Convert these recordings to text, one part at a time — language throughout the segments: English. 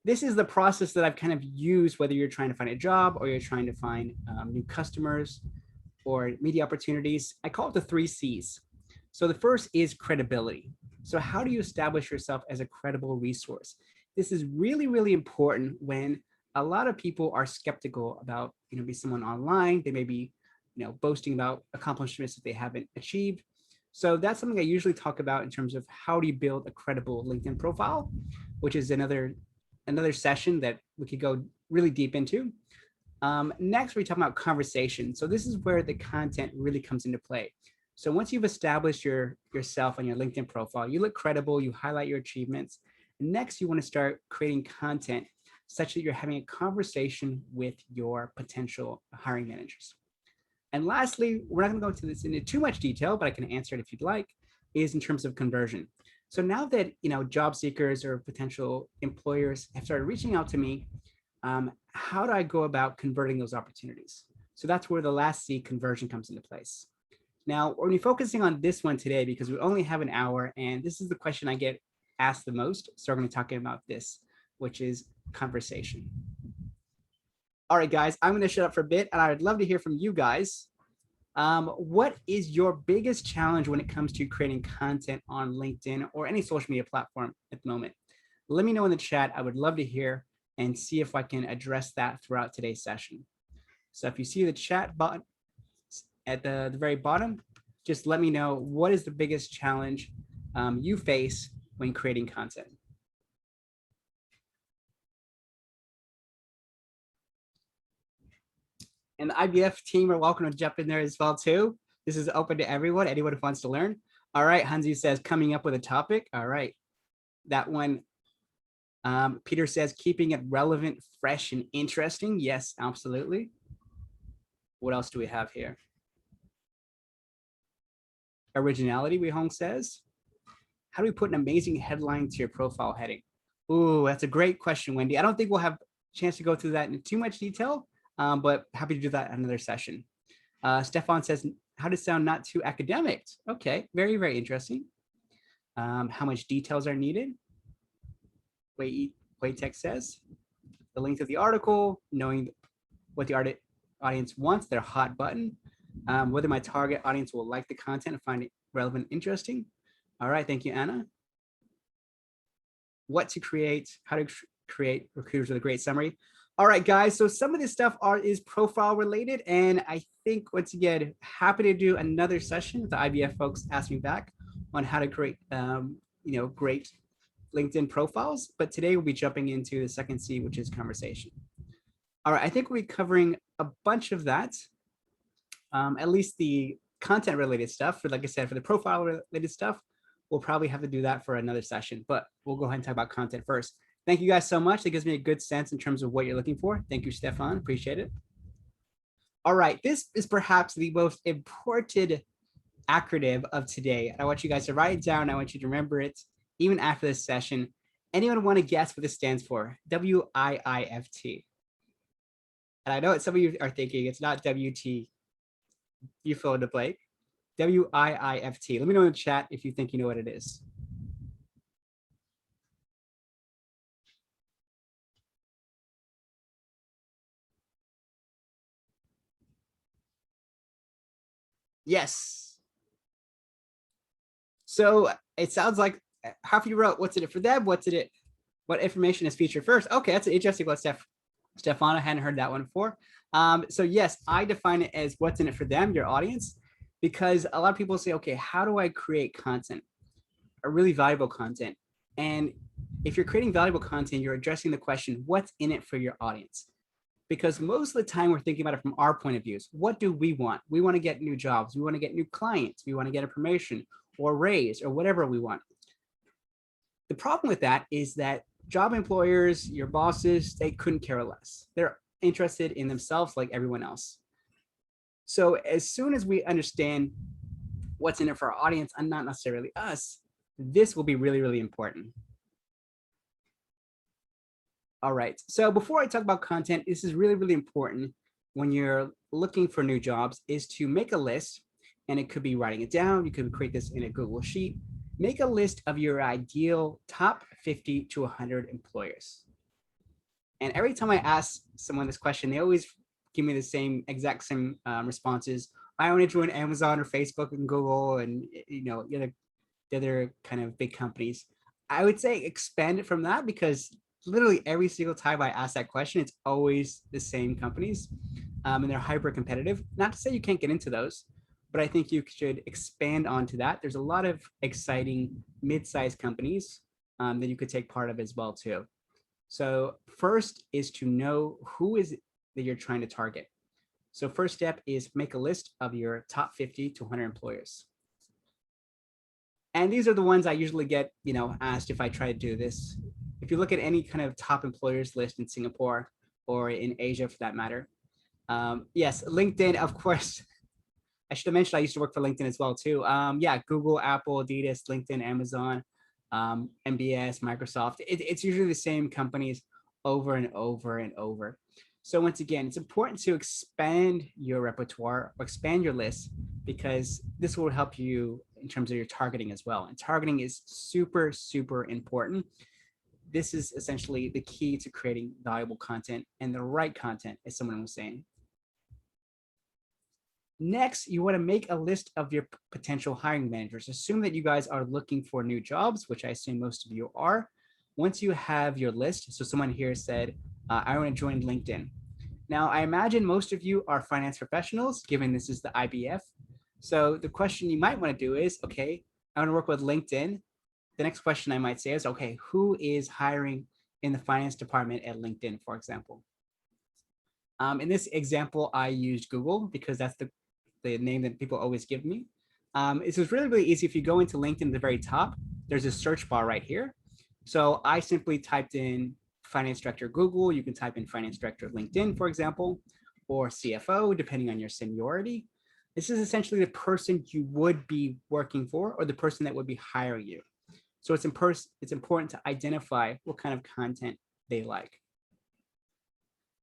this is the process that I've kind of used, whether you're trying to find a job or you're trying to find new customers or media opportunities. I call it the 3 C's. So the first is credibility. So how do you establish yourself as a credible resource? This is really, really important when a lot of people are skeptical about, be someone online. They may be, boasting about accomplishments that they haven't achieved. So that's something I usually talk about in terms of how do you build a credible LinkedIn profile, which is another session that we could go really deep into. Next, we talk about conversation. So this is where the content really comes into play. So once you've established yourself on your LinkedIn profile, you look credible, you highlight your achievements. Next, you want to start creating content such that you're having a conversation with your potential hiring managers. And lastly, we're not going to go into this into too much detail, but I can answer it if you'd like, is in terms of conversion. So now that job seekers or potential employers have started reaching out to me, how do I go about converting those opportunities? So that's where the last C, conversion, comes into place. Now, we're focusing on this one today because we only have an hour, and this is the question I get asked the most. So we're going to talk about this, which is conversation. All right, guys, I'm going to shut up for a bit, and I would love to hear from you guys. What is your biggest challenge when it comes to creating content on LinkedIn or any social media platform at the moment? Let me know in the chat. I would love to hear and see if I can address that throughout today's session. So if you see the chat button at the very bottom, just let me know what is the biggest challenge you face when creating content. And the IBF team are welcome to jump in there as well too. This is open to everyone who wants to learn. All right, Hansi says coming up with a topic. All right, that one. Peter says keeping it relevant, fresh, and interesting. Yes, absolutely. What else do we have here? Originality, Wehong says. How do we put an amazing headline to your profile heading? Ooh, that's a great question, Wendy. I don't think we'll have a chance to go through that in too much detail, but happy to do that in another session. Stefan says, how to sound not too academic. Okay, very, very interesting. How much details are needed? Waytech says, the length of the article, knowing what the audience wants, their hot button, whether my target audience will like the content and find it relevant, interesting. All right, thank you, Anna. What to create, how to create recruiters with a great summary. All right, guys, so some of this stuff is profile related, and I think, once again, happy to do another session with the IBF folks asking back on how to create, great LinkedIn profiles. But today we'll be jumping into the second C, which is conversation. All right, I think we'll be covering a bunch of that, at least the content related stuff. Like I said, for the profile related stuff, we'll probably have to do that for another session, but we'll go ahead and talk about content first. Thank you guys so much. That gives me a good sense in terms of what you're looking for. Thank you, Stefan. Appreciate it. All right, this is perhaps the most important acronym of today. I want you guys to write it down. I want you to remember it even after this session. Anyone want to guess what this stands for? WIIFT. And I know what some of you are thinking, it's not WT. You fill in the blank. WIIFT. Let me know in the chat if you think you know what it is. Yes. So it sounds like half you wrote, what's in it for them? What's in it? What information is featured first? Okay, that's an interesting one, Stefan. I hadn't heard that one before. So yes, I define it as what's in it for them, your audience, because a lot of people say, okay, how do I create content, a really valuable content? And if you're creating valuable content, you're addressing the question, what's in it for your audience? Because most of the time we're thinking about it from our point of views. What do we want? We want to get new jobs. We want to get new clients. We want to get a promotion or raise or whatever we want. The problem with that is that job employers, your bosses, they couldn't care less. They're interested in themselves like everyone else. So as soon as we understand what's in it for our audience and not necessarily us, this will be really, really important. All right, so before I talk about content, this is really, really important when you're looking for new jobs, is to make a list, and it could be writing it down. You could create this in a Google Sheet. Make a list of your ideal top 50 to 100 employers. And every time I ask someone this question, they always give me the exact same responses. I want to join Amazon or Facebook and Google and the other kind of big companies. I would say expand it from that, because literally every single time I ask that question, it's always the same companies, and they're hyper competitive. Not to say you can't get into those, but I think you should expand onto that. There's a lot of exciting mid-sized companies that you could take part of as well too. So first is to know who is it that you're trying to target. So first step is make a list of your top 50 to 100 employers. And these are the ones I usually get, asked if I try to do this. If you look at any kind of top employers list in Singapore or in Asia for that matter, yes, LinkedIn, of course. I should have mentioned I used to work for LinkedIn as well too. Yeah, Google, Apple, Adidas, LinkedIn, Amazon, MBS, Microsoft. It's usually the same companies over and over and over. So once again, it's important to expand your repertoire or expand your list, because this will help you in terms of your targeting as well. And targeting is super, super important. This is essentially the key to creating valuable content and the right content, as someone was saying. Next, you want to make a list of your potential hiring managers. Assume that you guys are looking for new jobs, which I assume most of you are. Once you have your list, so someone here said, I want to join LinkedIn. Now, I imagine most of you are finance professionals, given this is the IBF. So the question you might want to do is, okay, I want to work with LinkedIn. The next question I might say is, okay, who is hiring in the finance department at LinkedIn, for example? In this example, I used Google because that's the name that people always give me. This is really, really easy. If you go into LinkedIn at the very top, there's a search bar right here. So I simply typed in finance director Google. You can type in finance director LinkedIn, for example, or CFO, depending on your seniority. This is essentially the person you would be working for or the person that would be hiring you. So it's important to identify what kind of content they like.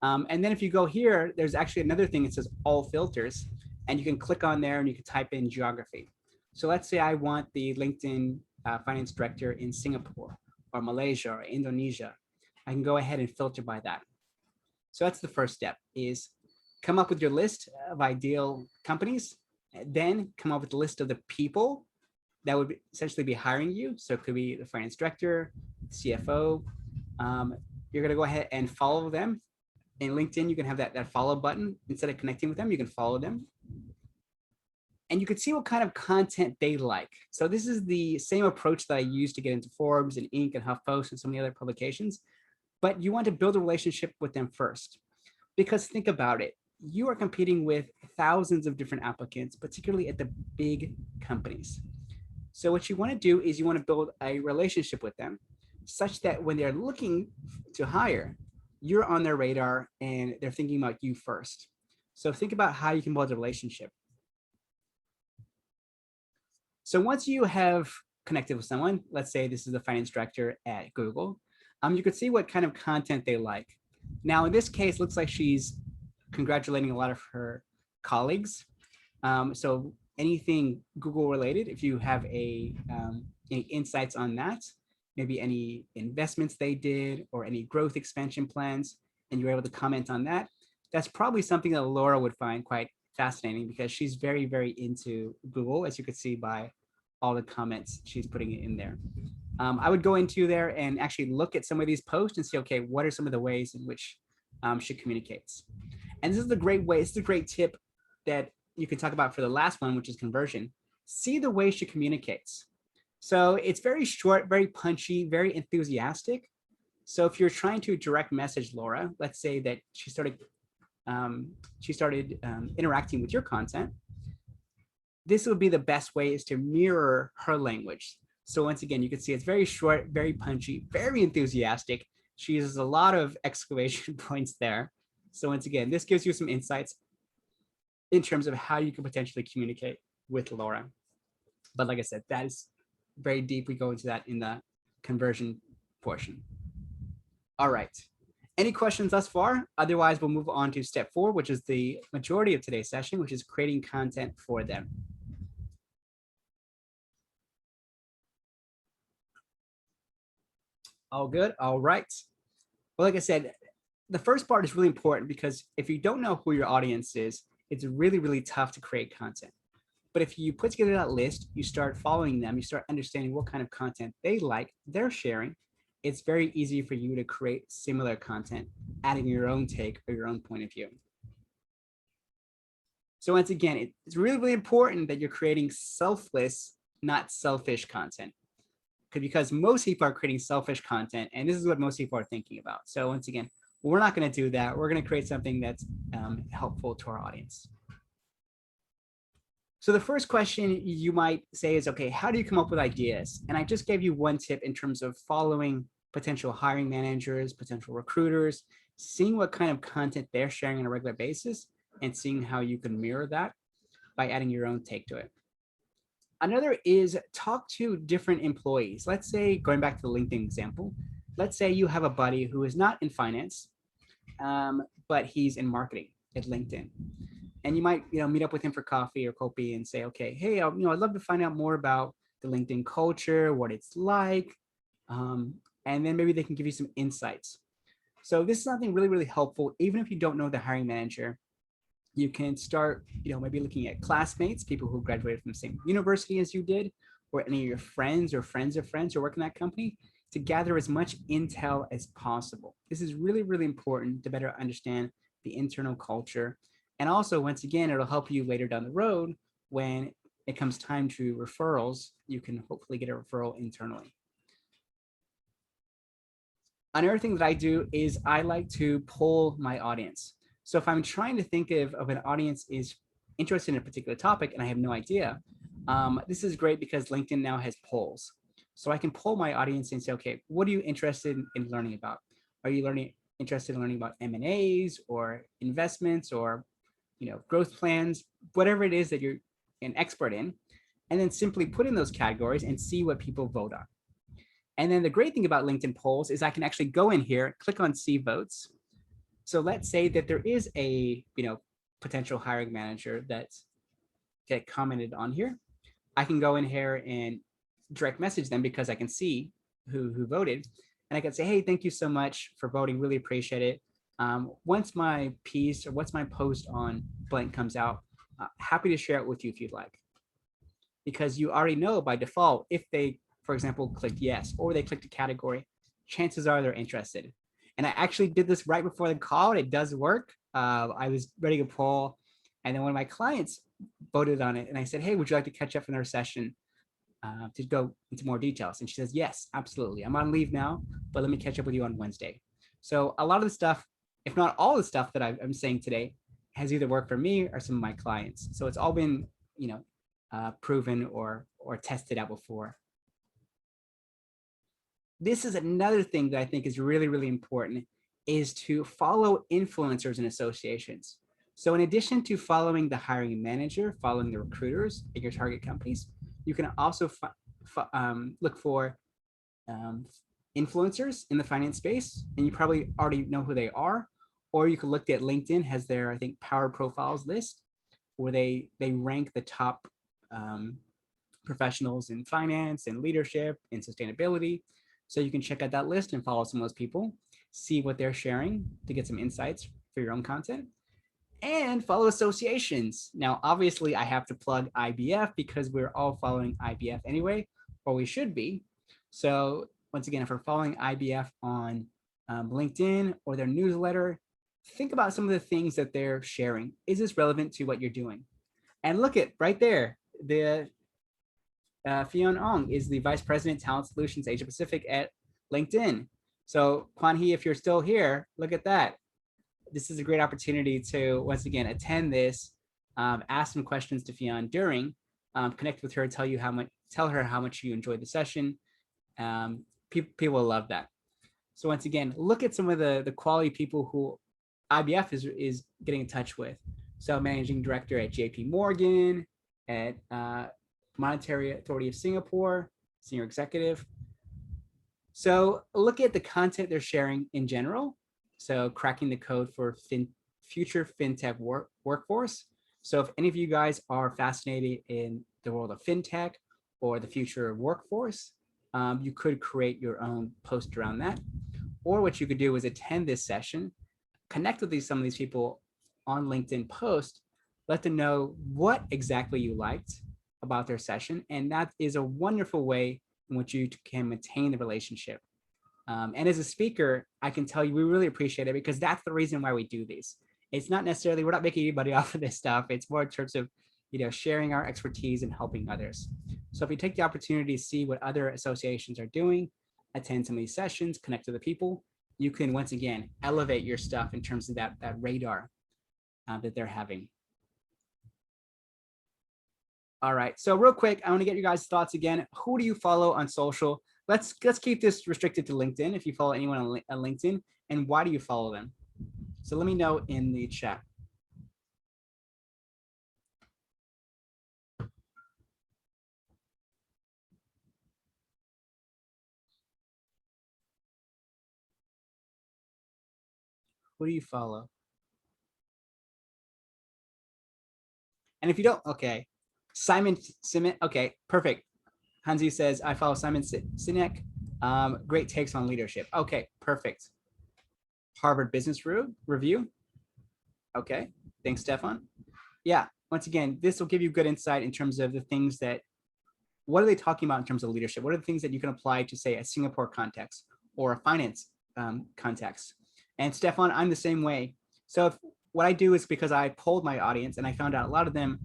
And then if you go here, there's actually another thing that says all filters, and you can click on there and you can type in geography. So let's say I want the LinkedIn finance director in Singapore or Malaysia or Indonesia. I can go ahead and filter by that. So that's the first step, is come up with your list of ideal companies, then come up with a list of the people that would essentially be hiring you. So it could be the finance director, CFO. You're going to go ahead and follow them. In LinkedIn, you can have that follow button. Instead of connecting with them, you can follow them. And you can see what kind of content they like. So this is the same approach that I use to get into Forbes and Inc. and HuffPost and so many other publications. But you want to build a relationship with them first. Because think about it. You are competing with thousands of different applicants, particularly at the big companies. So what you want to do is you want to build a relationship with them such that when they're looking to hire, you're on their radar and they're thinking about you first. So think about how you can build a relationship. So once you have connected with someone, let's say this is the finance director at Google, you could see what kind of content they like. Now, in this case, looks like she's congratulating a lot of her colleagues. So anything Google related, if you have any insights on that, maybe any investments they did or any growth expansion plans, and you're able to comment on that, that's probably something that Laura would find quite fascinating, because she's very, very into Google, as you could see by all the comments she's putting in there. I would go into there and actually look at some of these posts and see, okay, what are some of the ways in which she communicates? And this is a great way, it's a great tip that you can talk about for the last one, which is conversion. See the way she communicates. So it's very short, very punchy, very enthusiastic. So if you're trying to direct message Laura, let's say that she started interacting with your content, this would be the best way, is to mirror her language. So once again, you can see it's very short, very punchy, very enthusiastic. She uses a lot of exclamation points there. So once again, this gives you some insights in terms of how you can potentially communicate with Laura. But like I said, that is very deep. We go into that in the conversion portion. All right. Any questions thus far? Otherwise, we'll move on to step 4, which is the majority of today's session, which is creating content for them. All good. All right. Well, like I said, the first part is really important because if you don't know who your audience is, it's really, really tough to create content. But if you put together that list, you start following them, you start understanding what kind of content they like, they're sharing, it's very easy for you to create similar content, adding your own take or your own point of view. So once again, it's really, really important that you're creating selfless, not selfish content. Because most people are creating selfish content, and this is what most people are thinking about. So once again, we're not going to do that. We're going to create something that's helpful to our audience. So the first question you might say is, okay, how do you come up with ideas? And I just gave you one tip in terms of following potential hiring managers, potential recruiters, seeing what kind of content they're sharing on a regular basis, and seeing how you can mirror that by adding your own take to it. Another is talk to different employees. Let's say, going back to the LinkedIn example, let's say you have a buddy who is not in finance, but he's in marketing at LinkedIn. And you might, meet up with him for coffee or copy and say, okay, hey, I'd love to find out more about the LinkedIn culture, what it's like. And then maybe they can give you some insights. So this is something really, really helpful. Even if you don't know the hiring manager, you can start, maybe looking at classmates, people who graduated from the same university as you did, or any of your friends or friends of friends who work in that company, to gather as much intel as possible. This is really, really important to better understand the internal culture. And also, once again, it'll help you later down the road when it comes time to referrals, you can hopefully get a referral internally. Another thing that I do is I like to poll my audience. So if I'm trying to think of an audience is interested in a particular topic and I have no idea, this is great because LinkedIn now has polls. So I can poll my audience and say, okay, what are you interested in learning about? Are you interested in learning about M&As or investments or growth plans, whatever it is that you're an expert in, and then simply put in those categories and see what people vote on. And then the great thing about LinkedIn polls is I can actually go in here, click on see votes. So let's say that there is a potential hiring manager that get commented on here. I can go in here and direct message them because I can see who voted. And I can say, hey, thank you so much for voting. Really appreciate it. Once my piece or once my post on blank comes out, happy to share it with you if you'd like. Because you already know by default, if they, for example, clicked yes, or they clicked a category, chances are they're interested. And I actually did this right before the call, and it does work. I was ready to poll, and then one of my clients voted on it, and I said, hey, would you like to catch up in our session to go into more details? And she says, yes, absolutely. I'm on leave now, but let me catch up with you on Wednesday. So a lot of the stuff, if not all the stuff that I'm saying today, has either worked for me or some of my clients. So it's all been, proven or tested out before. This is another thing that I think is really, really important, is to follow influencers and associations. So in addition to following the hiring manager, following the recruiters at your target companies, you can also look for influencers in the finance space, and you probably already know who they are, or you can look at LinkedIn has their, I think, power profiles list, where they rank the top professionals in finance and leadership and sustainability. So you can check out that list and follow some of those people, see what they're sharing to get some insights for your own content, and follow associations. Now, obviously, I have to plug IBF because we're all following IBF anyway, or we should be. So once again, if we're following IBF on LinkedIn or their newsletter, think about some of the things that they're sharing. Is this relevant to what you're doing? And look at right there, the Fionn Ong is the Vice President, Talent Solutions, Asia Pacific at LinkedIn. So Kwan Hee, if you're still here, look at that. This is a great opportunity to, once again, attend this, ask some questions to Fionn during, connect with her, tell her how much you enjoyed the session. People will love that. So once again, look at some of the quality people who IBF is getting in touch with. So managing director at JP Morgan, at Monetary Authority of Singapore, senior executive. So look at the content they're sharing in general. So cracking the code for future fintech workforce. So if any of you guys are fascinated in the world of fintech or the future of workforce, you could create your own post around that. Or what you could do is attend this session, connect with some of these people on LinkedIn post, let them know what exactly you liked about their session. And that is a wonderful way in which you can maintain the relationship. And as a speaker, I can tell you, we really appreciate it because that's the reason why we do these. It's not necessarily, we're not making anybody off of this stuff. It's more in terms of, sharing our expertise and helping others. So if you take the opportunity to see what other associations are doing, attend some of these sessions, connect to the people, you can once again elevate your stuff in terms of that radar that they're having. All right, so real quick, I want to get you guys' thoughts again. Who do you follow on social? Let's keep this restricted to LinkedIn. If you follow anyone on LinkedIn, and why do you follow them? So let me know in the chat. Who do you follow? And if you don't, okay. Simon Sinek, okay, perfect. Hansi says, I follow Simon Sinek. Great takes on leadership. Okay, perfect. Harvard Business Review. Okay, thanks, Stefan. Yeah, once again, this will give you good insight in terms of the things that, what are they talking about in terms of leadership? What are the things that you can apply to, say, a Singapore context or a finance context? And Stefan, I'm the same way. So what I do is, because I polled my audience and I found out a lot of them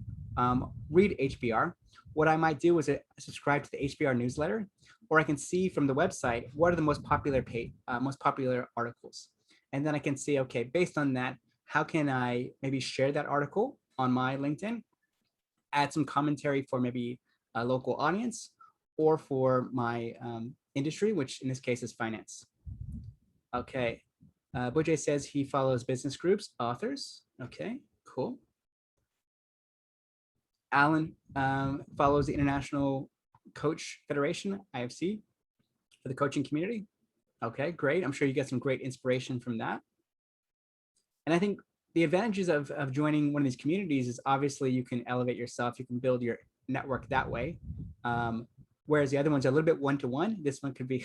read HBR, what I might do is subscribe to the HBR newsletter, or I can see from the website what are the most popular articles. And then I can see, okay, based on that, how can I maybe share that article on my LinkedIn, add some commentary for maybe a local audience or for my industry, which in this case is finance. Okay, Bujay says he follows business groups, authors. Okay, cool. Alan follows the International Coach Federation, IFC, for the coaching community. Okay, great. I'm sure you get some great inspiration from that. And I think the advantages of joining one of these communities is, obviously you can elevate yourself, you can build your network that way. Whereas the other ones are a little bit one-to-one. This one could be,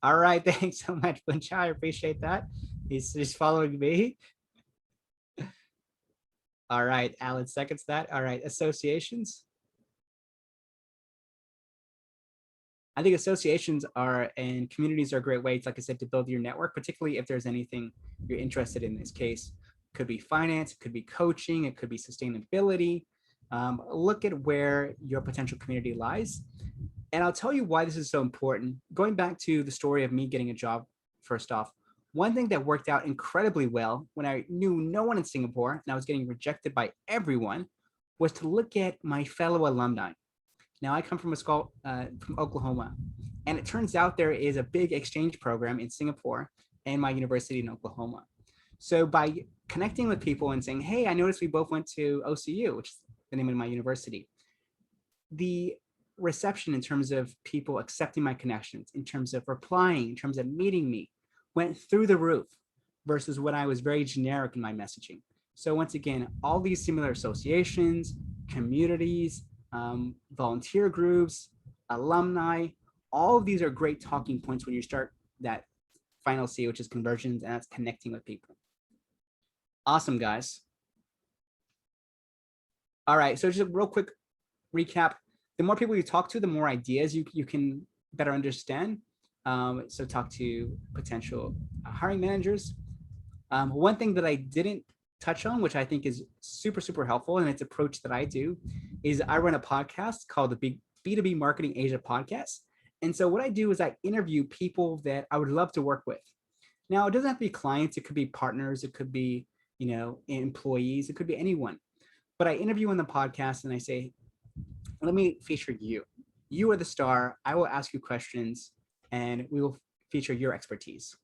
all right, thanks so much, Buncha. I appreciate that. He's following me. All right, Alan seconds that. All right, associations. I think associations and communities are great ways, like I said, to build your network, particularly if there's anything you're interested in. This case, it could be finance, it could be coaching, it could be sustainability. Look at where your potential community lies. And I'll tell you why this is so important. Going back to the story of me getting a job, first off, one thing that worked out incredibly well when I knew no one in Singapore and I was getting rejected by everyone was to look at my fellow alumni. Now, I come from a school from Oklahoma, and it turns out there is a big exchange program in Singapore and my university in Oklahoma. So by connecting with people and saying, hey, I noticed we both went to OCU, which is the name of my university, the reception in terms of people accepting my connections, in terms of replying, in terms of meeting me, went through the roof versus when I was very generic in my messaging. So once again, all these similar associations, communities, volunteer groups, alumni, all of these are great talking points when you start that final C, which is conversions, and that's connecting with people. Awesome, guys. All right, so just a real quick recap. The more people you talk to, the more ideas you can better understand. So talk to potential hiring managers. One thing that I didn't touch on, which I think is super, super helpful, and it's approach that I do, is I run a podcast called the B2B Marketing Asia Podcast. And so what I do is I interview people that I would love to work with. Now, it doesn't have to be clients. It could be partners. It could be, employees. It could be anyone. But I interview on the podcast and I say, let me feature you. You are the star. I will ask you questions and we will feature your expertise.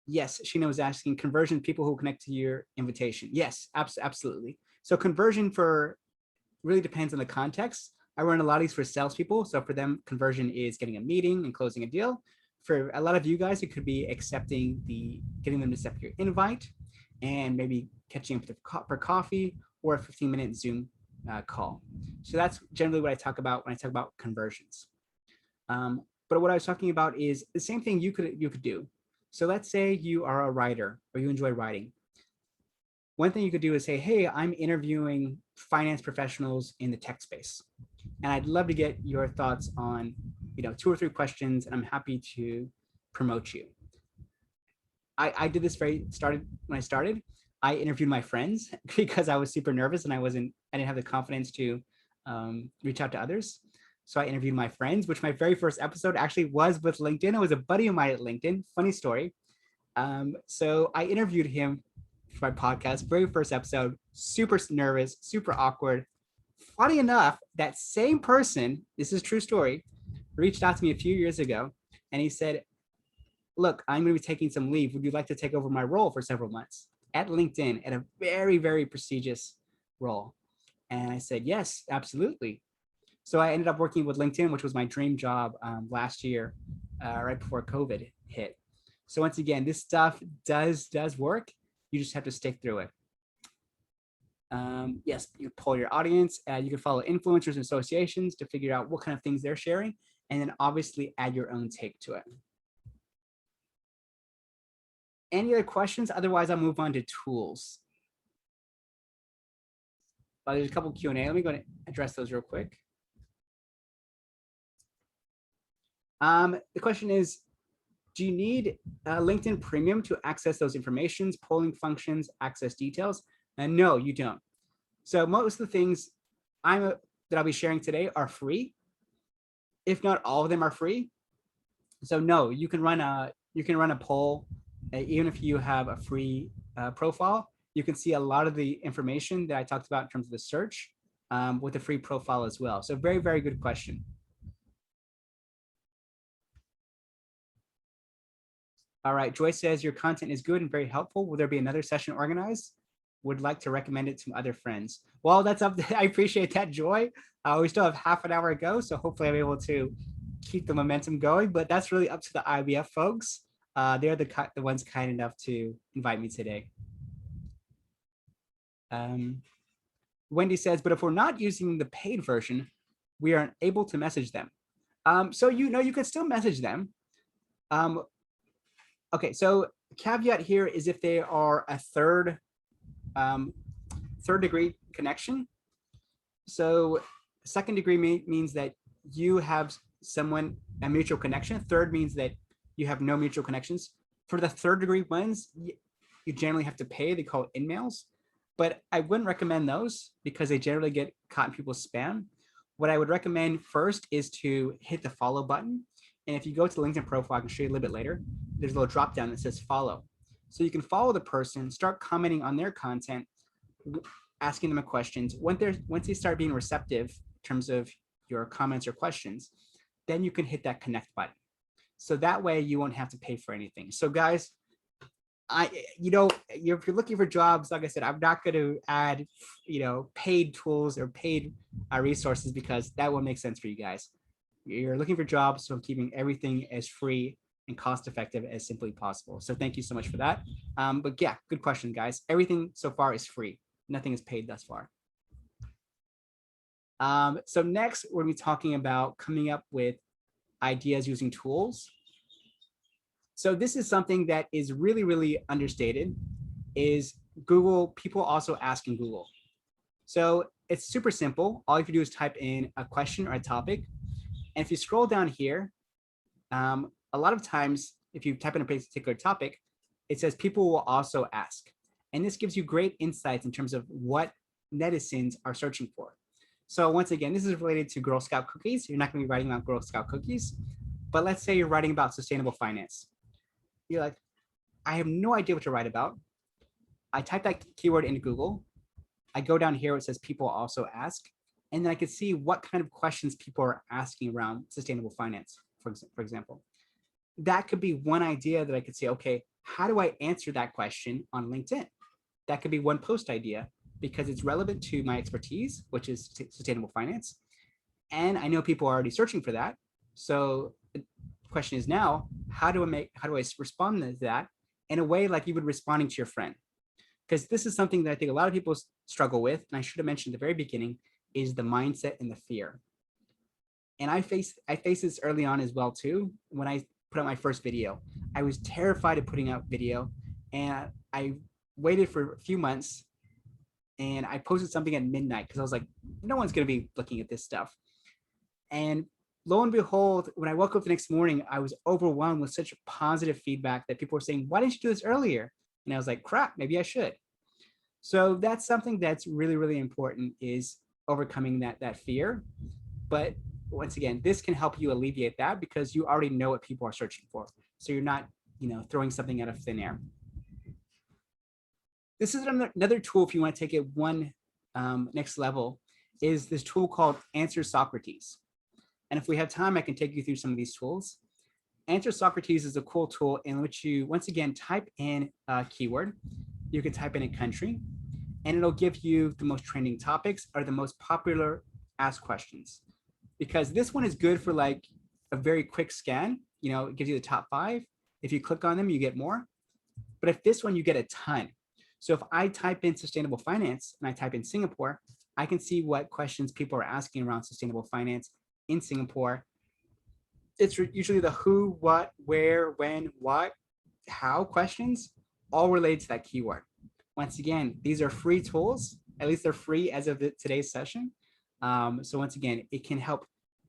Yes, Sheena was asking conversion, people who connect to your invitation. Yes, absolutely. So conversion really depends on the context. I run a lot of these for salespeople. So for them, conversion is getting a meeting and closing a deal. For a lot of you guys, it could be getting them to accept your invite and maybe catching up for coffee or a 15-minute Zoom call. So that's generally what I talk about when I talk about conversions. But what I was talking about is the same thing you could do. So let's say you are a writer or you enjoy writing. One thing you could do is say, hey, I'm interviewing finance professionals in the tech space, and I'd love to get your thoughts on, 2 or 3 questions, and I'm happy to promote you. I did this when I started. I interviewed my friends because I was super nervous and I didn't have the confidence to reach out to others. So I interviewed my friends, which my very first episode actually was with LinkedIn. It was a buddy of mine at LinkedIn. Funny story. So I interviewed him for my podcast, very first episode, super nervous, super awkward. Funny enough, that same person, this is a true story, reached out to me a few years ago and he said, look, I'm going to be taking some leave. Would you like to take over my role for several months at LinkedIn at a very, very prestigious role? And I said, yes, absolutely. So I ended up working with LinkedIn, which was my dream job last year, right before COVID hit. So once again, this stuff does work. You just have to stick through it. Yes, you poll your audience. You can follow influencers and associations to figure out what kind of things they're sharing, and then obviously add your own take to it. Any other questions? Otherwise, I'll move on to tools. There's a couple Q&A. Let me go and address those real quick. The question is, do you need LinkedIn Premium to access those informations, polling functions, access details? And no, you don't. So most of the things that I'll be sharing today are free. If not all of them are free. So no, you can run a poll even if you have a free profile. You can see a lot of the information that I talked about in terms of the search with a free profile as well. So very, very good question. All right, Joyce says your content is good and very helpful. Will there be another session organized? Would like to recommend it to other friends. Well, that's up to, I appreciate that, Joy. We still have half an hour to go, so hopefully I'm able to keep the momentum going, but that's really up to the IVF folks. They're the ones kind enough to invite me today. Wendy says, but if we're not using the paid version, we aren't able to message them. So you can still message them. Okay, so caveat here is if they are a third degree connection. So second degree means that you have a mutual connection. Third means that you have no mutual connections. For the third degree ones, you generally have to pay. They call it in-mails, but I wouldn't recommend those because they generally get caught in people's spam. What I would recommend first is to hit the follow button. And if you go to the LinkedIn profile, I can show you a little bit later, there's a little drop down that says follow. So you can follow the person, start commenting on their content, asking them questions. Once they start being receptive in terms of your comments or questions, then you can hit that connect button. So that way you won't have to pay for anything. So guys, if you're looking for jobs, like I said, I'm not going to add, paid tools or paid resources because that won't make sense for you guys. You're looking for jobs, so I'm keeping everything as free and cost effective as simply possible. So thank you so much for that. But yeah, good question, guys. Everything so far is free. Nothing is paid thus far. So next, we're going to be talking about coming up with ideas using tools. So this is something that is really, really understated, is Google, people also ask in Google. So it's super simple. All you have to do is type in a question or a topic. And if you scroll down here, a lot of times, if you type in a particular topic, it says people will also ask. And this gives you great insights in terms of what netizens are searching for. So once again, this is related to Girl Scout cookies. You're not going to be writing about Girl Scout cookies, but let's say you're writing about sustainable finance. You're like, I have no idea what to write about. I type that keyword into Google. I go down here where it says people also ask, and then I can see what kind of questions people are asking around sustainable finance, for example. That could be one idea that I could say, okay, how do I answer that question on LinkedIn? That could be one post idea because it's relevant to my expertise, which is sustainable finance. And I know people are already searching for that. So the question is now, how do I respond to that in a way like you would responding to your friend? Because this is something that I think a lot of people struggle with, and I should have mentioned at the very beginning, is the mindset and the fear. And I faced this early on as well too. When I put out my first video, I was terrified of putting out video, and I waited for a few months, and I posted something at midnight because I was like, no one's going to be looking at this stuff. And lo and behold, when I woke up the next morning, I was overwhelmed with such positive feedback that people were saying, why didn't you do this earlier? And I was like, crap, maybe I should. So that's something that's really, really important, is overcoming that fear. But once again, this can help you alleviate that because you already know what people are searching for. So you're not, throwing something out of thin air. This is another tool if you want to take it one next level, is this tool called Answer Socrates. And if we have time, I can take you through some of these tools. Answer Socrates is a cool tool in which you, once again, type in a keyword. You can type in a country, and it'll give you the most trending topics or the most popular asked questions. Because this one is good for like a very quick scan. It gives you the top 5. If you click on them, you get more. But if this one, you get a ton. So if I type in sustainable finance and I type in Singapore, I can see what questions people are asking around sustainable finance in Singapore. It's usually the who, what, where, when, what, how questions, all related to that keyword. Once again, these are free tools. At least they're free as of today's session. So once again, it can help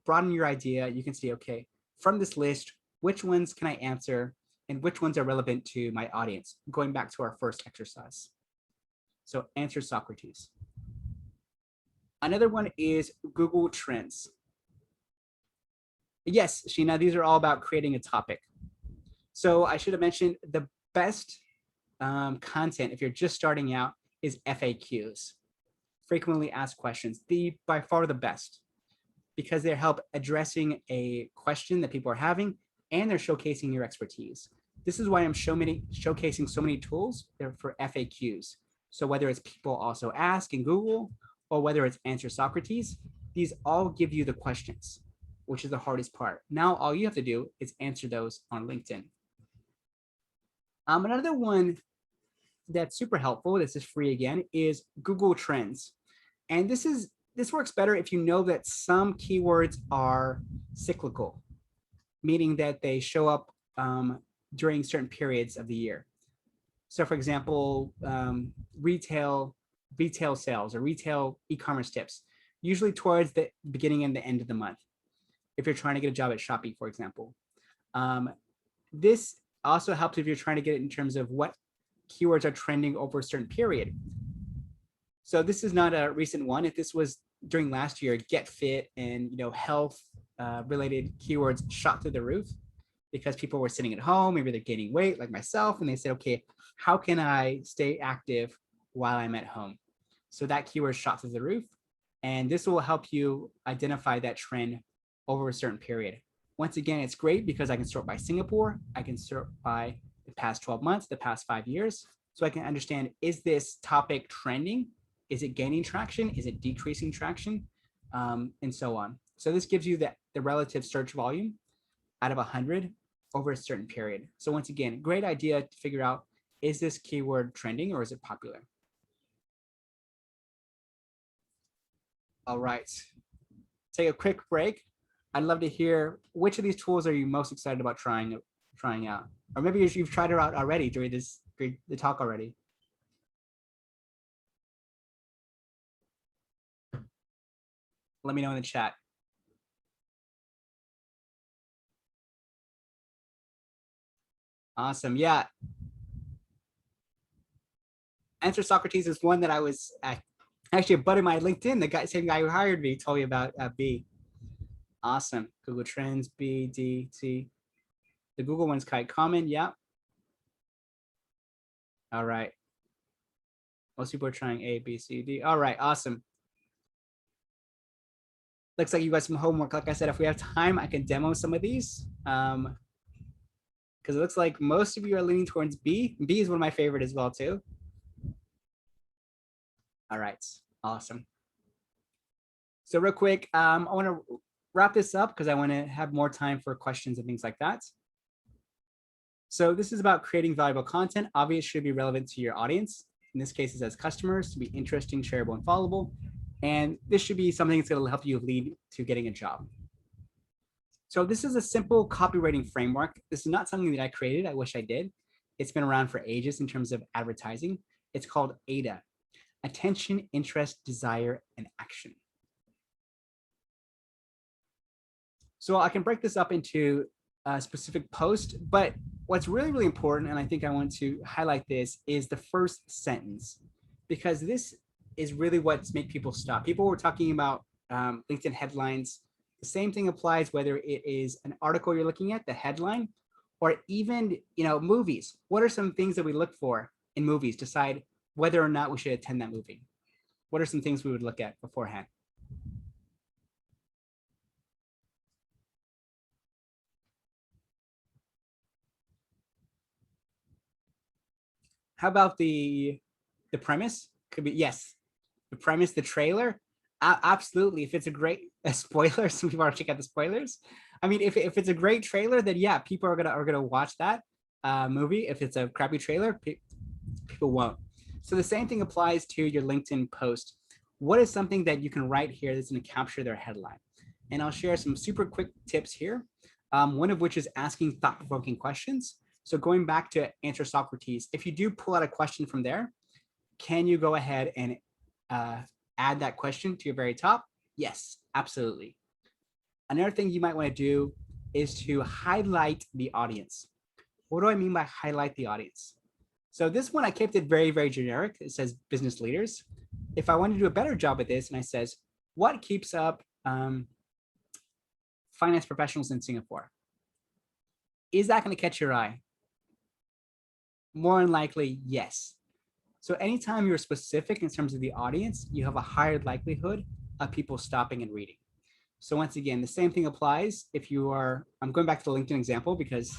broaden your idea. You can see, okay, from this list, which ones can I answer and which ones are relevant to my audience? Going back to our first exercise. So Answer Socrates. Another one is Google Trends. Yes, Sheena, these are all about creating a topic. So I should have mentioned the best content if you're just starting out is FAQs, frequently asked questions, by far the best, because they help addressing a question that people are having, and they're showcasing your expertise. This is why I'm showcasing so many tools for FAQs. So whether it's people also ask in Google, or whether it's Answer Socrates, these all give you the questions, which is the hardest part. Now, all you have to do is answer those on LinkedIn. Another one that's super helpful, this is free again, is Google Trends. And this works better if you know that some keywords are cyclical, meaning that they show up during certain periods of the year. So for example, retail sales or retail e-commerce tips, usually towards the beginning and the end of the month, if you're trying to get a job at Shopee, for example. This also helps if you're trying to get it in terms of what keywords are trending over a certain period. So this is not a recent one. If this was during last year, Get Fit and health related keywords shot through the roof because people were sitting at home, maybe they're gaining weight like myself, and they said, okay, how can I stay active while I'm at home? So that keyword shot through the roof, and this will help you identify that trend over a certain period. Once again, it's great because I can sort by Singapore, I can sort by the past 12 months, the past 5 years, so I can understand, is this topic trending? Is it gaining traction? Is it decreasing traction? And so on. So this gives you the relative search volume out of 100 over a certain period. So once again, great idea to figure out, is this keyword trending or is it popular? All right, take a quick break. I'd love to hear which of these tools are you most excited about trying out, or maybe you've tried it out already during the talk already. Let me know in the chat. Awesome. Yeah. Answer Socrates is one that I was actually a buddy of my LinkedIn, the same guy who hired me, told me about B. Awesome. Google Trends, B, D, T. The Google one's quite common. Yeah. All right. Most people are trying A, B, C, D. All right. Awesome. Looks like you got some homework. Like I said, if we have time, I can demo some of these. Because it looks like most of you are leaning towards B. B is one of my favorite as well, too. All right. Awesome. So real quick, I want to wrap this up because I want to have more time for questions and things like that. So this is about creating valuable content. Obviously, it should be relevant to your audience. In this case, it says customers, to be interesting, shareable, and followable. And this should be something that's going to help you lead to getting a job. So this is a simple copywriting framework. This is not something that I created. I wish I did. It's been around for ages in terms of advertising. It's called AIDA: attention, interest, desire, and action. So I can break this up into a specific post, but what's really, really important, and I think I want to highlight this, is the first sentence, because this is really what's made people stop. People were talking about LinkedIn headlines. The same thing applies whether it is an article you're looking at, the headline, or even movies. What are some things that we look for in movies, decide whether or not we should attend that movie? What are some things we would look at beforehand? How about the premise? Could be, yes, the premise, the trailer. Absolutely. If it's a spoiler, some people are check out the spoilers. I mean, if it's a great trailer, then yeah, people are gonna watch that movie. If it's a crappy trailer, people won't. So the same thing applies to your LinkedIn post. What is something that you can write here that's going to capture their headline? And I'll share some super quick tips here. One of which is asking thought-provoking questions. So going back to Answer Socrates, if you do pull out a question from there, can you go ahead and add that question to your very top? Yes, absolutely. Another thing you might want to do is to highlight the audience. What do I mean by highlight the audience? So this one, I kept it very, very generic. It says business leaders. If I want to do a better job at this, and I says, what keeps up finance professionals in Singapore? Is that going to catch your eye? More than likely, yes. So anytime you're specific in terms of the audience, you have a higher likelihood of people stopping and reading. So once again, the same thing applies if you are, I'm going back to the LinkedIn example because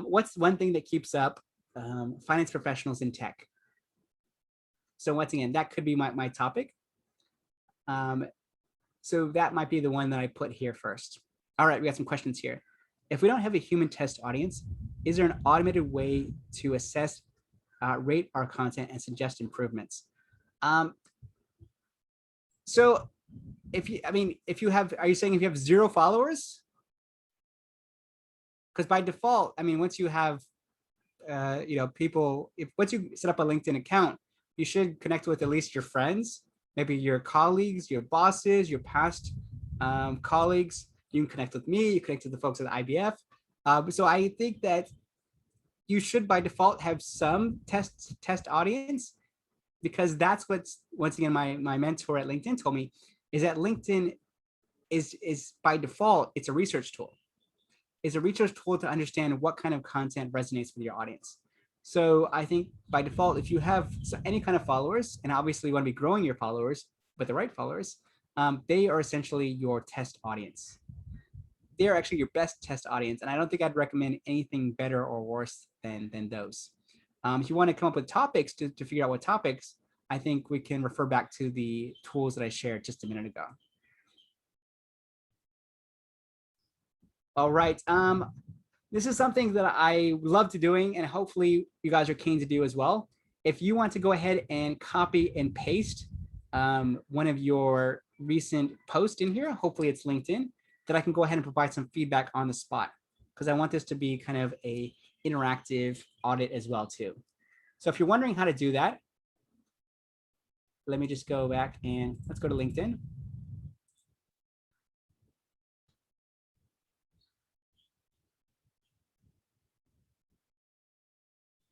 what's one thing that keeps up finance professionals in tech? So once again, that could be my topic. So that might be the one that I put here first. All right, we got some questions here. If we don't have a human test audience, is there an automated way to assess, rate our content and suggest improvements? So if you have, are you saying if you have 0 followers? Because by default, I mean, once you have, people, once you set up a LinkedIn account, you should connect with at least your friends, maybe your colleagues, your bosses, your past colleagues. You can connect with me, you connect with the folks at IBF. So I think that you should by default have some test audience, because that's what's, once again, my mentor at LinkedIn told me, is that LinkedIn is by default, it's a research tool. It's a research tool to understand what kind of content resonates with your audience. So I think by default, if you have any kind of followers, and obviously you want to be growing your followers, but the right followers, they are essentially your test audience. They are actually your best test audience. And I don't think I'd recommend anything better or worse than those. If you want to come up with topics to figure out what topics, I think we can refer back to the tools that I shared just a minute ago. All right. This is something that I love to doing, and hopefully you guys are keen to do as well. If you want to go ahead and copy and paste one of your recent posts in here, hopefully it's LinkedIn, that I can go ahead and provide some feedback on the spot, because I want this to be kind of a interactive audit as well too. So if you're wondering how to do that, let me just go back and let's go to LinkedIn.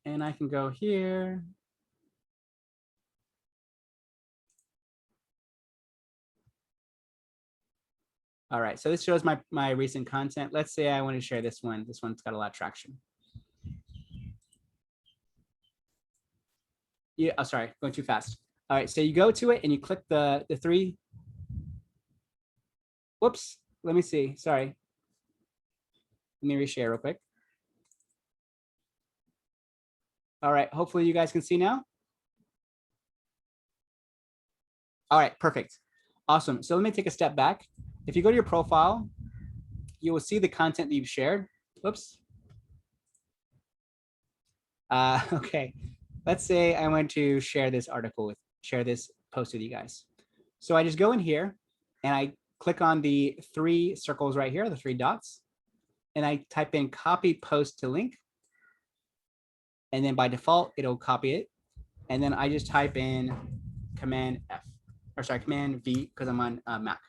And I can go here. All right, so this shows my recent content. Let's say I want to share this one. This one's got a lot of traction. Yeah, oh, sorry, going too fast. All right, so you go to it and you click the 3. Whoops, let me see, sorry. Let me reshare real quick. All right, hopefully you guys can see now. All right, perfect. Awesome. So let me take a step back. If you go to your profile, you will see the content that you've shared. Whoops. Okay, let's say I want to share this article share this post with you guys. So I just go in here and I click on the 3 circles right here, the 3 dots, and I type in copy post to link. And then by default, it'll copy it. And then I just type in Command F, or sorry, Command V, because I'm on Mac.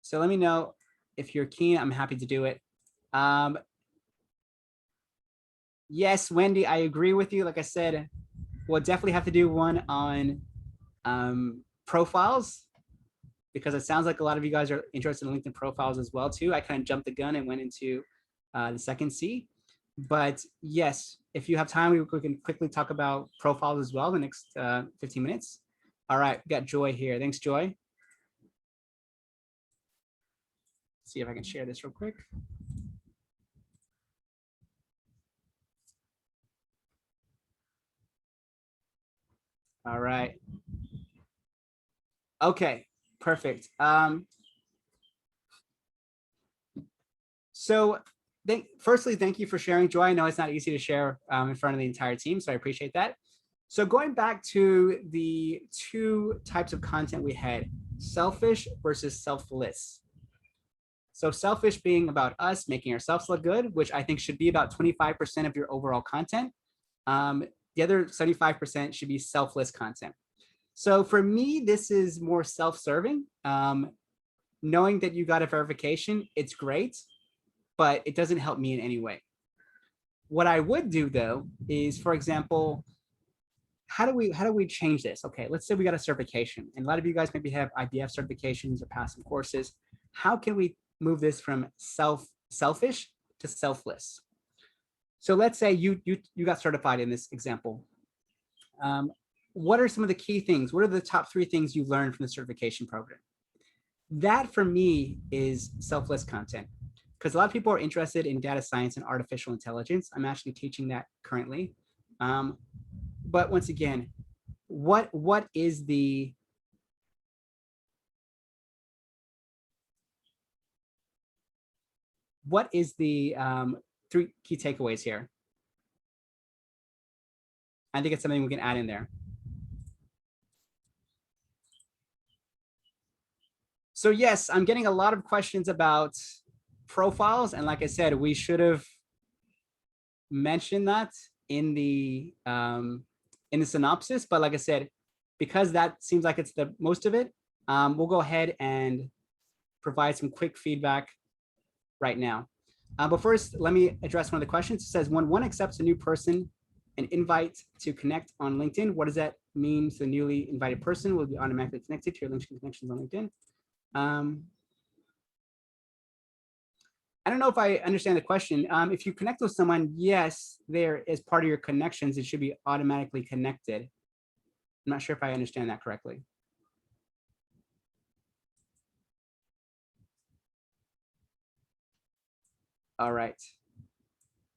So let me know if you're keen. I'm happy to do it. Yes, Wendy, I agree with you. Like I said, we'll definitely have to do one on profiles, because it sounds like a lot of you guys are interested in LinkedIn profiles as well too. I kind of jumped the gun and went into the second C. But yes, if you have time, we can quickly talk about profiles as well the next 15 minutes. All right, we got Joy here. Thanks, Joy. See if I can share this real quick. All right. Okay, perfect. So firstly, thank you for sharing, Joy. I know it's not easy to share in front of the entire team, so I appreciate that. So going back to the 2 types of content we had, selfish versus selfless. So selfish being about us, making ourselves look good, which I think should be about 25% of your overall content. The other 75% should be selfless content. So for me, this is more self-serving. Knowing that you got a verification, it's great, but it doesn't help me in any way. What I would do though is, for example, how do we change this? Okay, let's say we got a certification, and a lot of you guys maybe have IBF certifications or passed some courses. How can we move this from selfish to selfless? So let's say you got certified in this example. What are some of the key things? What are the top 3 things you learned from the certification program? That for me is selfless content, because a lot of people are interested in data science and artificial intelligence. I'm actually teaching that currently. But once again, what is the what is the 3 key takeaways here? I think it's something we can add in there. So yes, I'm getting a lot of questions about profiles, and like I said, we should have mentioned that in the synopsis. But like I said, because that seems like it's the most of it, we'll go ahead and provide some quick feedback right now. But first, let me address one of the questions. It says, when one accepts a new person an invite to connect on LinkedIn, what does that mean? So the newly invited person will be automatically connected to your LinkedIn connections on LinkedIn. I don't know if I understand the question. If you connect with someone, yes, there as part of your connections, it should be automatically connected. I'm not sure if I understand that correctly. All right.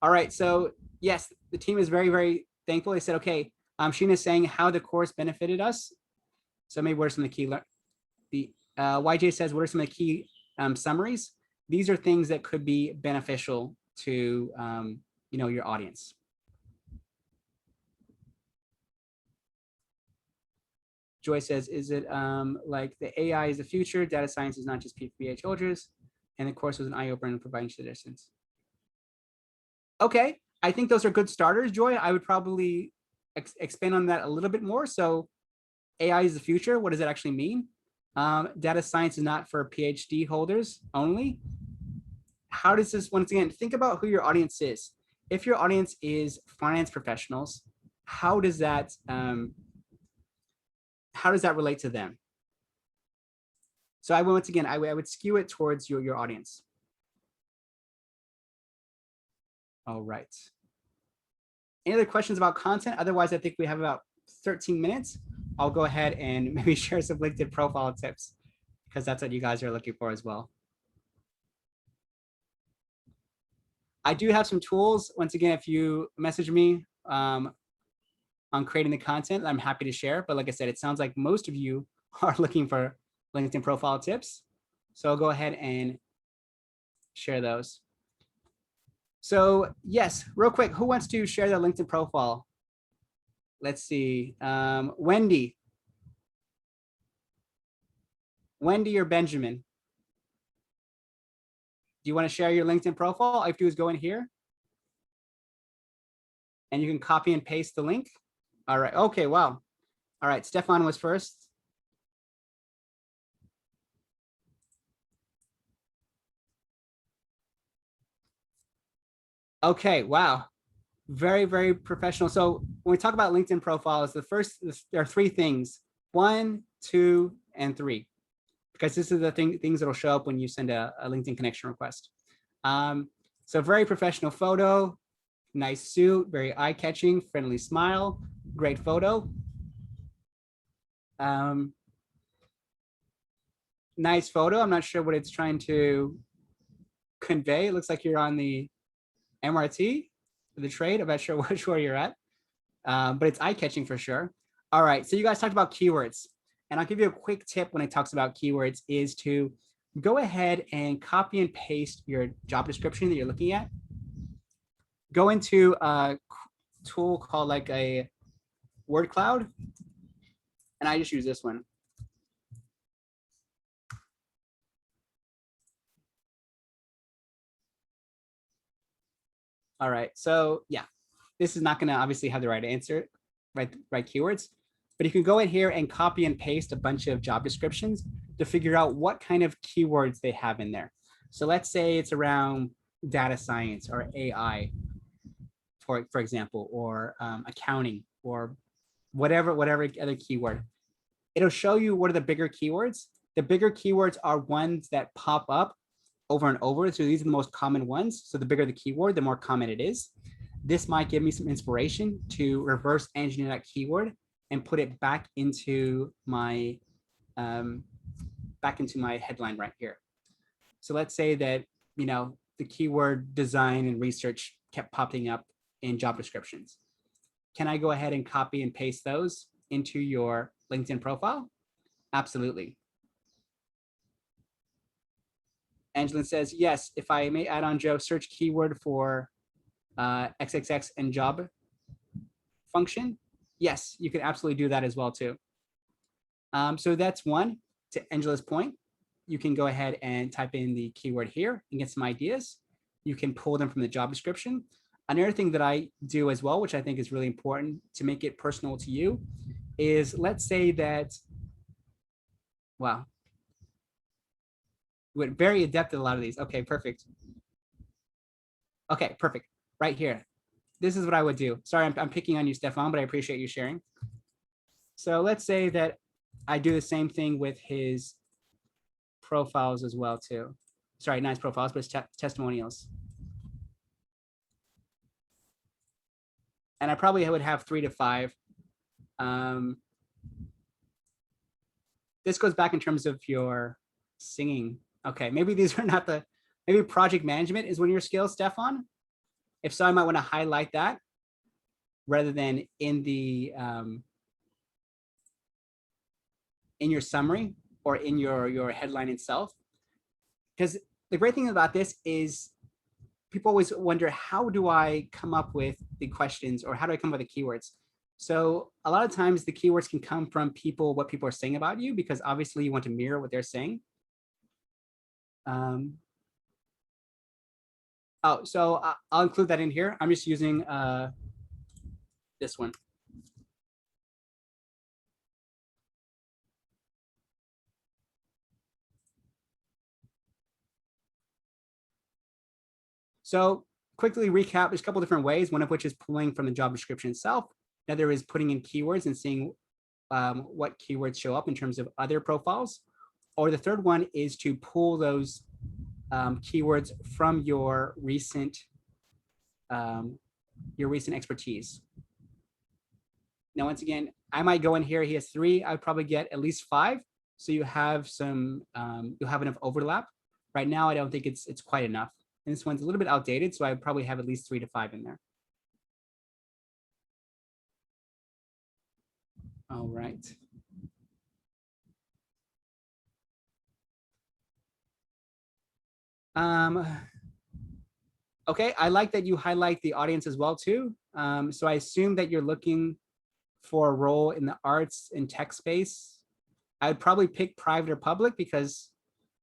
All right. So yes, the team is very, very thankful. They said, okay, Sheena is saying how the course benefited us. So maybe what are some of the key, YJ says, what are some of the key summaries? These are things that could be beneficial to your audience. Joy says, is it like the AI is the future? Data science is not just PPH holders. And the course was an eye-opener providing suggestions. Okay, I think those are good starters, Joy. I would probably expand on that a little bit more. So AI is the future. What does that actually mean? Data science is not for PhD holders only. How does this, once again, think about who your audience is. If your audience is finance professionals, how does that relate to them? So once again, I would skew it towards your audience. All right. Any other questions about content? Otherwise, I think we have about 13 minutes. I'll go ahead and maybe share some LinkedIn profile tips, because that's what you guys are looking for as well. I do have some tools. Once again, if you message me on creating the content, I'm happy to share. But like I said, it sounds like most of you are looking for LinkedIn profile tips. So I'll go ahead and share those. So yes, real quick, who wants to share their LinkedIn profile? Let's see. Wendy. Wendy or Benjamin? Do you want to share your LinkedIn profile? All you have to do is go in here and you can copy and paste the link. All right. Okay. Wow. All right. Stefan was first. Okay. Wow. Very, very professional. So when we talk about LinkedIn profiles, there are three things: 1, 2, and 3, because this is the things that'll show up when you send a LinkedIn connection request. So very professional photo, nice suit, very eye-catching, friendly smile, great photo. Nice photo. I'm not sure what it's trying to convey. It looks like you're on the MRT, the trade. I'm not sure which where you're at, but it's eye-catching for sure. All right, so you guys talked about keywords, and I'll give you a quick tip when it talks about keywords is to go ahead and copy and paste your job description that you're looking at. Go into a tool called like a word cloud, and I just use this one. All right, so yeah, this is not going to obviously have the right answer, right keywords, but you can go in here and copy and paste a bunch of job descriptions to figure out what kind of keywords they have in there. So let's say it's around data science or AI, for example, or accounting or whatever other keyword. It'll show you what are the bigger keywords. The bigger keywords are ones that pop up over and over. So these are the most common ones. So the bigger the keyword, the more common it is. This might give me some inspiration to reverse engineer that keyword and put it back into my headline right here. So let's say that, you know, the keyword design and research kept popping up in job descriptions. Can I go ahead and copy and paste those into your LinkedIn profile? Absolutely. Angelin says, yes, if I may add on, Joe, search keyword for XXX and job function. Yes, you can absolutely do that as well too. So that's one. To Angela's point, you can go ahead and type in the keyword here and get some ideas. You can pull them from the job description. Another thing that I do as well, which I think is really important to make it personal to you, is let's say that, wow, we're very adept at a lot of these. Okay, perfect. Okay, perfect. Right here. This is what I would do. Sorry, I'm picking on you, Stefan, but I appreciate you sharing. So let's say that I do the same thing with his profiles as well too. Sorry, nice profiles, but it's testimonials. And I probably would have 3 to 5. This goes back in terms of your singing. Okay, maybe these are not the, maybe project management is one of your skills, Stefan. If so, I might want to highlight that rather than in the in your summary or in your headline itself. Because the great thing about this is people always wonder, how do I come up with the questions or how do I come up with the keywords? So a lot of times the keywords can come from people, what people are saying about you, because obviously you want to mirror what they're saying. Oh, so I'll include that in here. I'm just using this one. So quickly recap, there's a couple different ways, one of which is pulling from the job description itself. Another is putting in keywords and seeing what keywords show up in terms of other profiles. Or the third one is to pull those keywords from your recent expertise. Now, once again, I might go in here. He has 3. I'd probably get at least 5. So you have some, you'll have enough overlap. Right now, I don't think it's quite enough. And this one's a little bit outdated, so I would probably have at least 3 to 5 in there. All right. Okay, I like that you highlight the audience as well too. So I assume that you're looking for a role in the arts and tech space. I would probably pick private or public because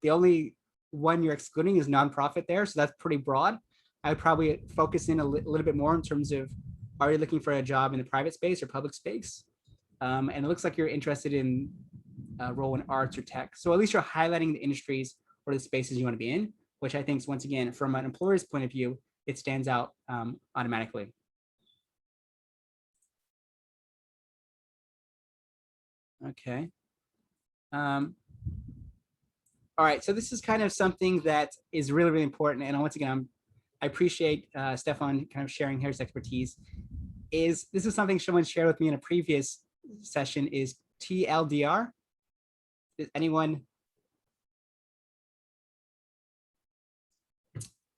the only one you're excluding is nonprofit there. So that's pretty broad. I would probably focus in a little bit more in terms of, are you looking for a job in the private space or public space? And it looks like you're interested in a role in arts or tech. So at least you're highlighting the industries or the spaces you want to be in, which I think is, once again, from an employer's point of view, it stands out automatically. Okay. All right, so this is kind of something that is really, really important. And once again, I appreciate Stefan kind of sharing his expertise. This is something someone shared with me in a previous session, is TLDR. Is anyone?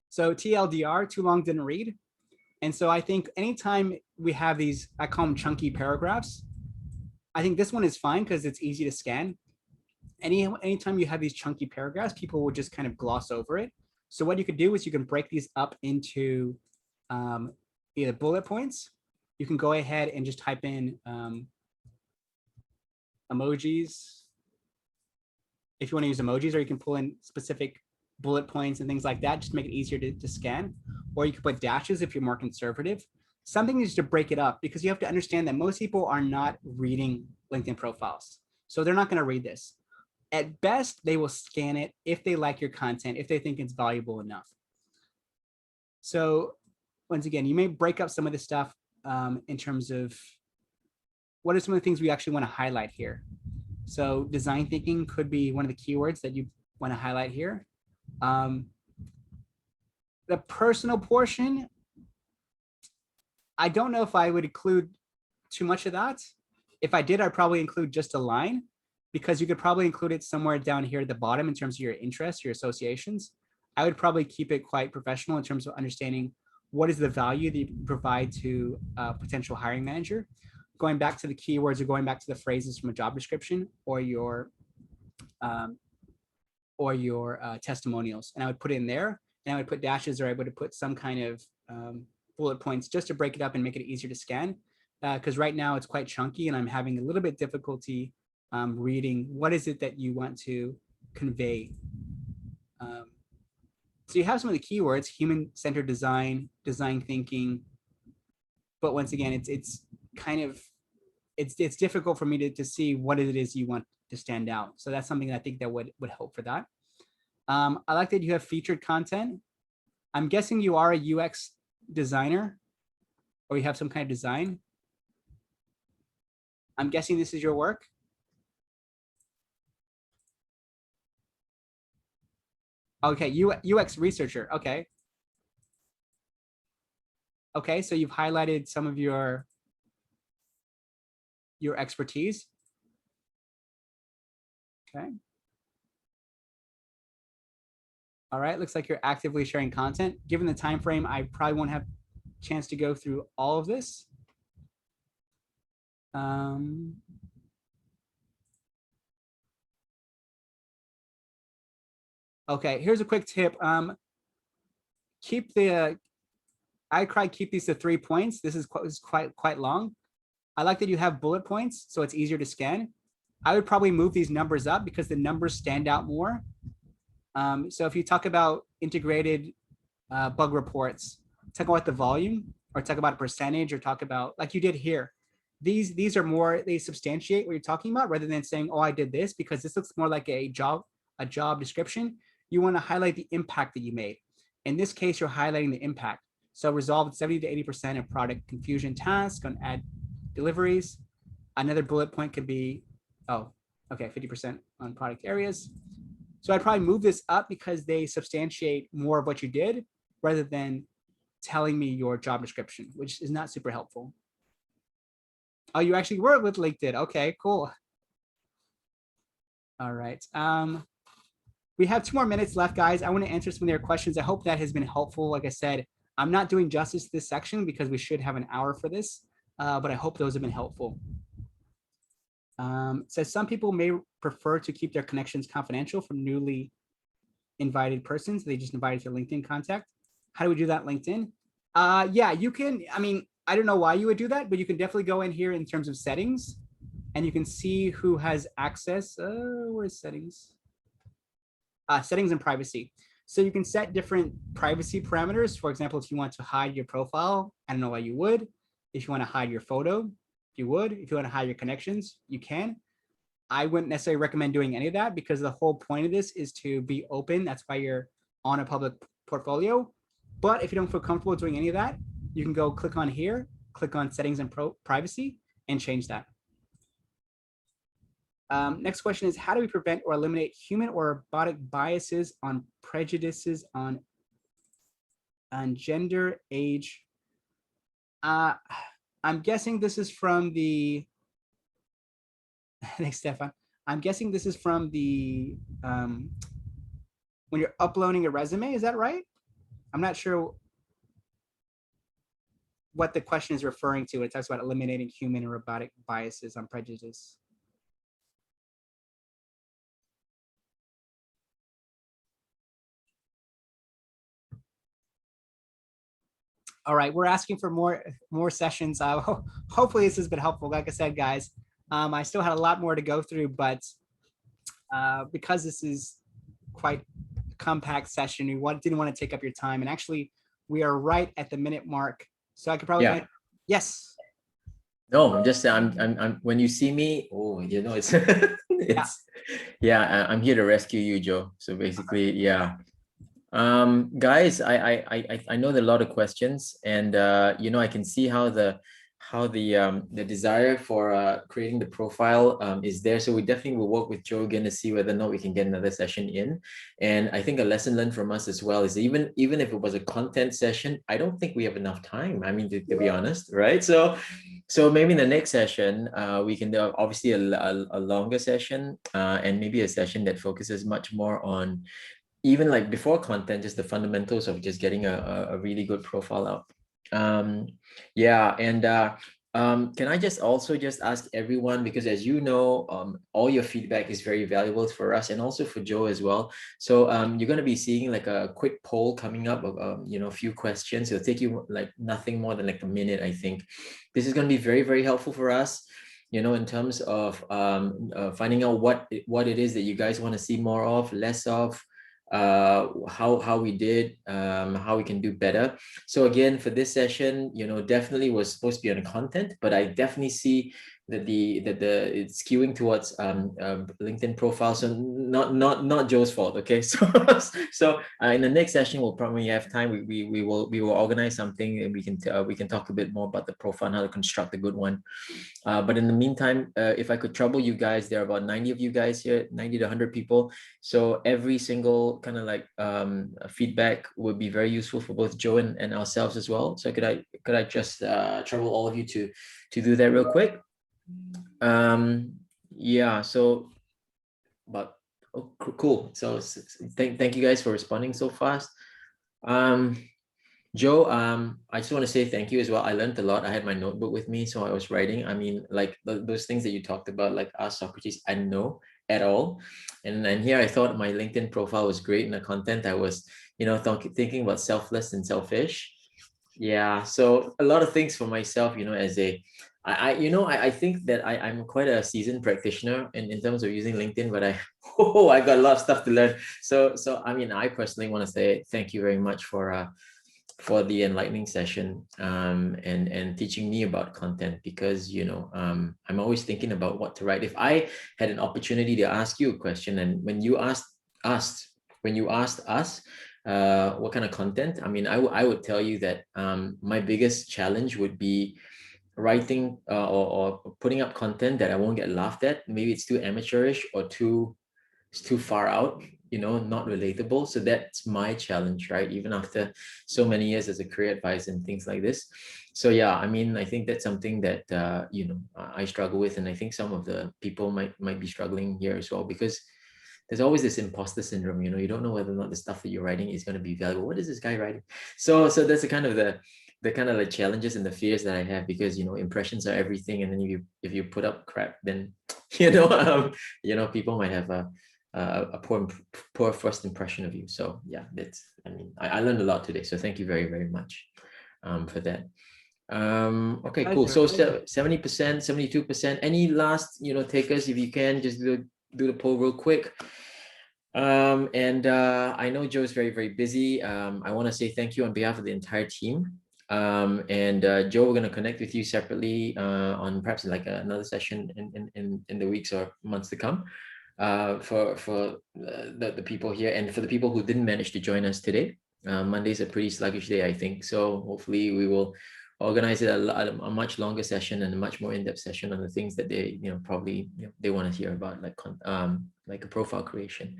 So TLDR, too long didn't read. And so I think anytime we have these, I call them chunky paragraphs, I think this one is fine because it's easy to scan. Anytime you have these chunky paragraphs, people will just kind of gloss over it. So what you could do is you can break these up into either bullet points. You can go ahead and just type in emojis if you want to use emojis, or you can pull in specific bullet points and things like that, just to make it easier to scan. Or you can put dashes if you're more conservative. Something is to break it up, because you have to understand that most people are not reading LinkedIn profiles. So they're not going to read this. At best, they will scan it if they like your content, if they think it's valuable enough. So once again, you may break up some of the stuff in terms of what are some of the things we actually want to highlight here. So design thinking could be one of the keywords that you want to highlight here. The personal portion, I don't know if I would include too much of that. If I did, I'd probably include just a line, because you could probably include it somewhere down here at the bottom in terms of your interests, your associations. I would probably keep it quite professional in terms of understanding what is the value that you provide to a potential hiring manager. Going back to the keywords, or going back to the phrases from a job description, or your testimonials. And I would put it in there, and I would put dashes, or I would put some kind of bullet points just to break it up and make it easier to scan. Because right now it's quite chunky, and I'm having a little bit difficulty reading what is it that you want to convey. So you have some of the keywords: human-centered design, design thinking. But once again, it's kind of, it's difficult for me to see what it is you want to stand out. So that's something that I think that would help for that. I like that you have featured content. I'm guessing you are a UX designer, or you have some kind of design. I'm guessing this is your work. Okay, UX researcher. Okay. Okay, so you've highlighted some of your expertise. Okay. All right, looks like you're actively sharing content. Given the time frame, I probably won't have a chance to go through all of this. Okay, here's a quick tip. Keep the, I try keep these to 3 points. This is quite long. I like that you have bullet points, so it's easier to scan. I would probably move these numbers up because the numbers stand out more. So if you talk about integrated bug reports, talk about the volume, or talk about a percentage, or talk about, like you did here. These are more, they substantiate what you're talking about, rather than saying, oh, I did this, because this looks more like a job description. You want to highlight the impact that you made. In this case, you're highlighting the impact. So resolved 70 to 80% of product confusion tasks on ad deliveries. Another bullet point could be, oh, okay, 50% on product areas. So I'd probably move this up because they substantiate more of what you did, rather than telling me your job description, which is not super helpful. Oh, you actually work with LinkedIn. Okay, cool. All right. We have 2 more minutes left, guys. I want to answer some of their questions. I hope that has been helpful. Like I said, I'm not doing justice to this section because we should have an hour for this, but I hope those have been helpful. Says some people may prefer to keep their connections confidential from newly invited persons. They just invited their LinkedIn contact. How do we do that, LinkedIn? Yeah, you can, I mean, I don't know why you would do that, but you can definitely go in here in terms of settings and you can see who has access. Where's settings? Settings and privacy. So you can set different privacy parameters. For example, if you want to hide your profile, I don't know why you would. If you want to hide your photo, you would. If you want to hide your connections, you can. I wouldn't necessarily recommend doing any of that because the whole point of this is to be open. That's why you're on a public portfolio. But if you don't feel comfortable doing any of that, you can go click on here, click on settings and privacy and change that. Next question is, how do we prevent or eliminate human or robotic biases on prejudices on gender, age? I'm guessing this is from the, thanks, Stefan. I'm guessing this is from the, when you're uploading a resume, is that right? I'm not sure what the question is referring to. It talks about eliminating human and robotic biases on prejudice. All right, we're asking for more sessions. Hopefully this has been helpful. Like I said, guys, I still had a lot more to go through, but because this is quite a compact session, we didn't want to take up your time. And actually, we are right at the minute mark, so I could probably yes. No, I'm just I'm when you see me, oh, you know, it's I'm here to rescue you, Joe. So basically, yeah. Guys, I know there are a lot of questions, and you know, I can see how the desire for creating the profile is there. So we definitely will work with Joe again to see whether or not we can get another session in. And I think a lesson learned from us as well is even if it was a content session, I don't think we have enough time. I mean, to be honest, right? So maybe in the next session, we can do obviously a longer session and maybe a session that focuses much more on even like before content, just the fundamentals of just getting a really good profile up. Yeah, and can I just also just ask everyone, because as you know, all your feedback is very valuable for us and also for Joe as well. So you're going to be seeing like a quick poll coming up of you know, a few questions. It'll take you like nothing more than like a minute, I think. This is going to be very, very helpful for us, you know, in terms of finding out what it is that you guys want to see more of, less of, how we did, how we can do better. So again, for this session, you know, definitely was supposed to be on content, but I definitely see that it's skewing towards LinkedIn profile. So not Joe's fault. Okay, so in the next session we'll probably have time. We will organize something and we can talk a bit more about the profile and how to construct a good one. But in the meantime, if I could trouble you guys, there are about 90 of you guys here, 90 to 100 people. So every single kind of like feedback would be very useful for both Joe and ourselves as well. So could I just trouble all of you to do that real quick? Yeah, so but oh, cool. So thank you guys for responding so fast. Joe, I just want to say thank you as well. I learned a lot. I had my notebook with me, so I was writing. I mean, like those things that you talked about, like Ask Socrates, I didn't know at all. And here I thought my LinkedIn profile was great in the content. I was, you know, thinking about selfless and selfish. Yeah, so a lot of things for myself, you know, as I think that I'm quite a seasoned practitioner in terms of using LinkedIn, but I got a lot of stuff to learn. So I mean, I personally want to say thank you very much for the enlightening session and teaching me about content, because you know I'm always thinking about what to write. If I had an opportunity to ask you a question, and when you asked us what kind of content, I mean, I would tell you that my biggest challenge would be writing or putting up content that I won't get laughed at. Maybe it's too amateurish or it's too far out, you know, not relatable. So that's my challenge, right? Even after so many years as a career advisor and things like this. So yeah, I mean, I think that's something that you know, I struggle with, and I think some of the people might be struggling here as well, because there's always this imposter syndrome. You know, you don't know whether or not the stuff that you're writing is going to be valuable. What is this guy writing? So that's the kind of the kind of like challenges and the fears that I have, because you know, impressions are everything, and then if you put up crap, then you know, people might have a poor first impression of you. So yeah, I learned a lot today. So thank you very, very much for that. Okay, cool. So 70%, 72%. Any last, takers, if you can, just do the poll real quick. I know Joe's very, very busy. I want to say thank you on behalf of the entire team. Joe, we're going to connect with you separately on perhaps like another session in the weeks or months to come for the people here, and for the people who didn't manage to join us today. Monday's a pretty sluggish day, I think. So hopefully we will organize it a much longer session and a much more in-depth session on the things that they probably they want to hear about, like a profile creation.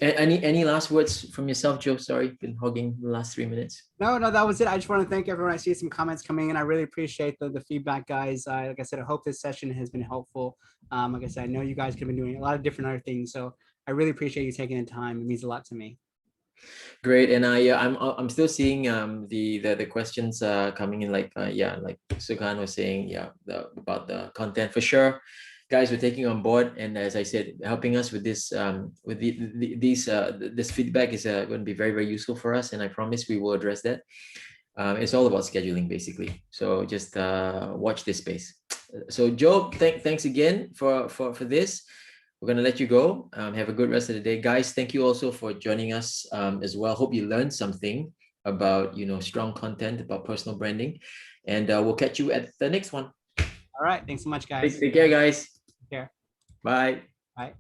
Any last words from yourself, Joe? Sorry, been hogging the last 3 minutes. No, that was it. I just want to thank everyone. I see some comments coming in. I really appreciate the feedback, guys. Like I said, I hope this session has been helpful. Like I said, I know you guys could have been doing a lot of different other things, so I really appreciate you taking the time. It means a lot to me. Great, and I'm still seeing the questions coming in, like Sukhan was saying, about the content for sure. Guys, we're taking on board, and as I said, helping us with this with this feedback is going to be very, very useful for us, and I promise we will address that. It's all about scheduling, basically. So just watch this space. So Joe, thanks again for this. We're going to let you go. Have a good rest of the day. Guys, thank you also for joining us as well. Hope you learned something about, strong content, about personal branding. And we'll catch you at the next one. All right. Thanks so much, guys. Take care, guys. Take care. Bye. Bye.